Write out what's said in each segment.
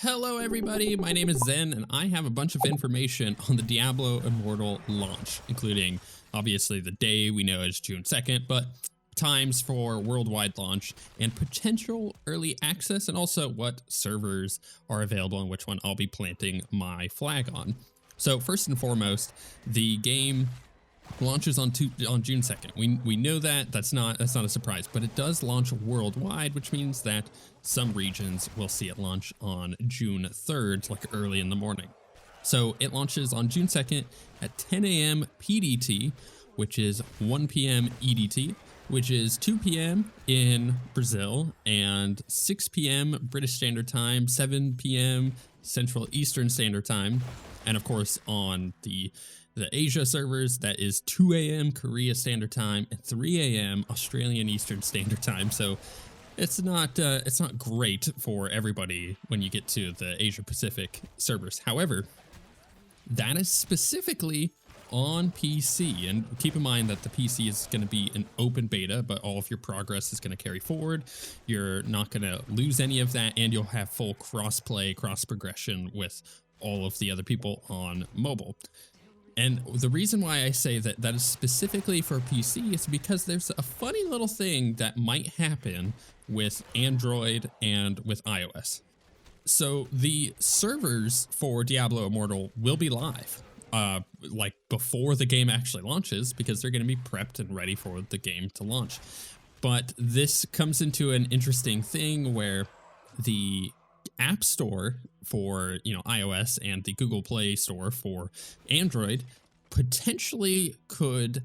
Hello everybody, my name is Zen and I have a bunch of information on the Diablo Immortal launch, including obviously the day we know is June 2nd, but times for worldwide launch and potential early access, and also what servers are available and which one I'll be planting my flag on. So first and foremost, the game launches on June 2nd. We know that that's not a surprise, but it does launch worldwide, which means that some regions will see it launch on June 3rd, like early in the morning. So it launches on June 2nd at 10 a.m. PDT, which is 1 p.m. EDT, which is 2 p.m. in Brazil and 6 p.m. British Standard Time, 7 p.m. Central Eastern Standard Time, and of course on the Asia servers, that is 2 a.m. Korea Standard Time and 3 a.m. Australian Eastern Standard Time. So it's not great for everybody when you get to the Asia Pacific servers. However, that is specifically on PC, and keep in mind that the PC is going to be an open beta, but all of your progress is going to carry forward. You're not going to lose any of that, and you'll have full cross-play, cross-progression with all of the other people on mobile. And the reason why I say that is specifically for PC is because there's a funny little thing that might happen with Android and with iOS. So the servers for Diablo Immortal will be live, like before the game actually launches, because they're going to be prepped and ready for the game to launch. But this comes into an interesting thing where the App Store for iOS and the Google Play Store for Android potentially could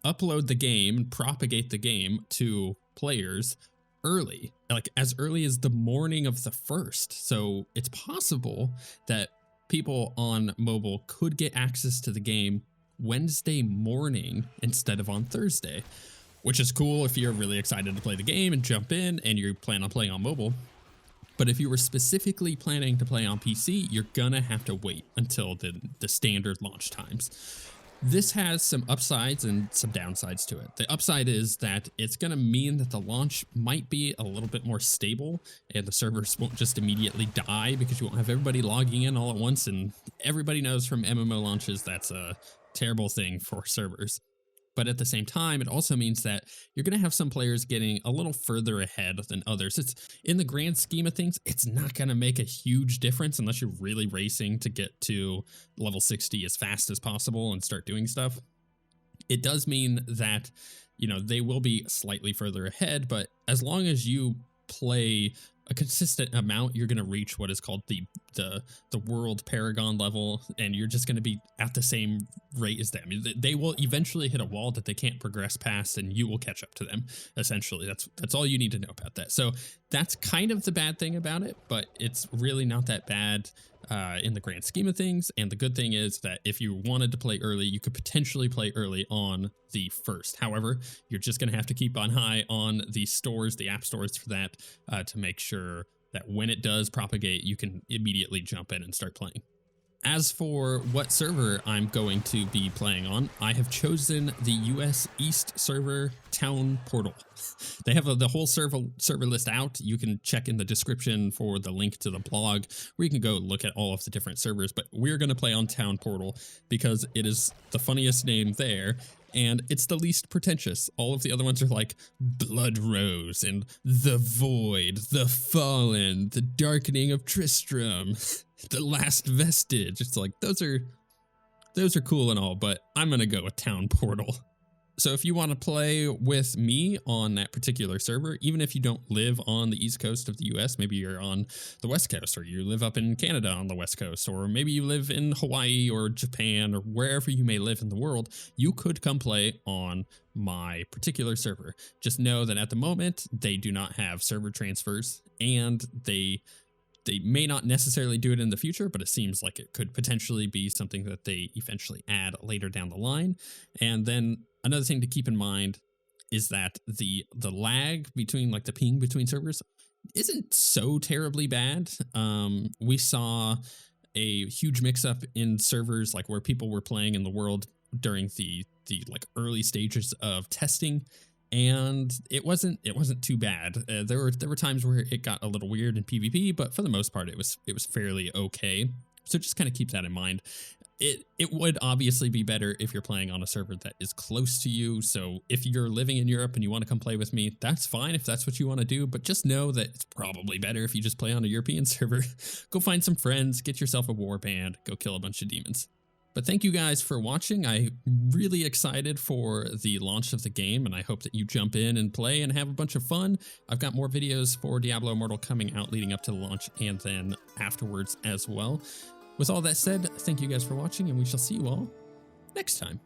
upload the game, propagate the game to players early, like as early as the morning of the 1st. So it's possible that people on mobile could get access to the game Wednesday morning instead of on Thursday, which is cool if you're really excited to play the game and jump in and you plan on playing on mobile. But if you were specifically planning to play on PC, you're gonna have to wait until the standard launch times. This has some upsides and some downsides to it. The upside is that it's gonna mean that the launch might be a little bit more stable and the servers won't just immediately die because you won't have everybody logging in all at once, and everybody knows from MMO launches that's a terrible thing for servers. But at the same time, it also means that you're going to have some players getting a little further ahead than others. It's in the grand scheme of things, it's not going to make a huge difference unless you're really racing to get to level 60 as fast as possible and start doing stuff. It does mean that, they will be slightly further ahead, but as long as you play a consistent amount, you're going to reach what is called the world paragon level, and you're just going to be at the same rate as them. They will eventually hit a wall that they can't progress past, and you will catch up to them. Essentially, that's all you need to know about that. So that's kind of the bad thing about it, but it's really not that bad in the grand scheme of things. And the good thing is that if you wanted to play early, you could potentially play early on the 1st. However, you're just going to have to keep an eye on the stores, the app stores for that, to make sure that when it does propagate, you can immediately jump in and start playing. As for what server I'm going to be playing on, I have chosen the US East server Town Portal. They have the whole server list out. You can check in the description for the link to the blog where you can go look at all of the different servers, but we're going to play on Town Portal because it is the funniest name there, and it's the least pretentious. All of the other ones are like Blood Rose and The Void, The Fallen, The Darkening of Tristram, The Last Vestige. It's like, those are cool and all, but I'm going to go with Town Portal. So if you want to play with me on that particular server, even if you don't live on the East Coast of the US, maybe you're on the West Coast, or you live up in Canada on the West Coast, or maybe you live in Hawaii or Japan or wherever you may live in the world, you could come play on my particular server. Just know that at the moment, they do not have server transfers, and they may not necessarily do it in the future, but it seems like it could potentially be something that they eventually add later down the line. And then another thing to keep in mind is that the lag between, like the ping between servers, isn't so terribly bad. We saw a huge mix-up in servers, like where people were playing in the world during the like early stages of testing, and it wasn't too bad. There were times where it got a little weird in PvP, but for the most part, it was fairly okay. So just kind of keep that in mind. It would obviously be better if you're playing on a server that is close to you. So if you're living in Europe and you want to come play with me, that's fine if that's what you want to do. But just know that it's probably better if you just play on a European server. Go find some friends, get yourself a warband, go kill a bunch of demons. But thank you guys for watching. I'm really excited for the launch of the game, and I hope that you jump in and play and have a bunch of fun. I've got more videos for Diablo Immortal coming out leading up to the launch and then afterwards as well. With all that said, thank you guys for watching, and we shall see you all next time.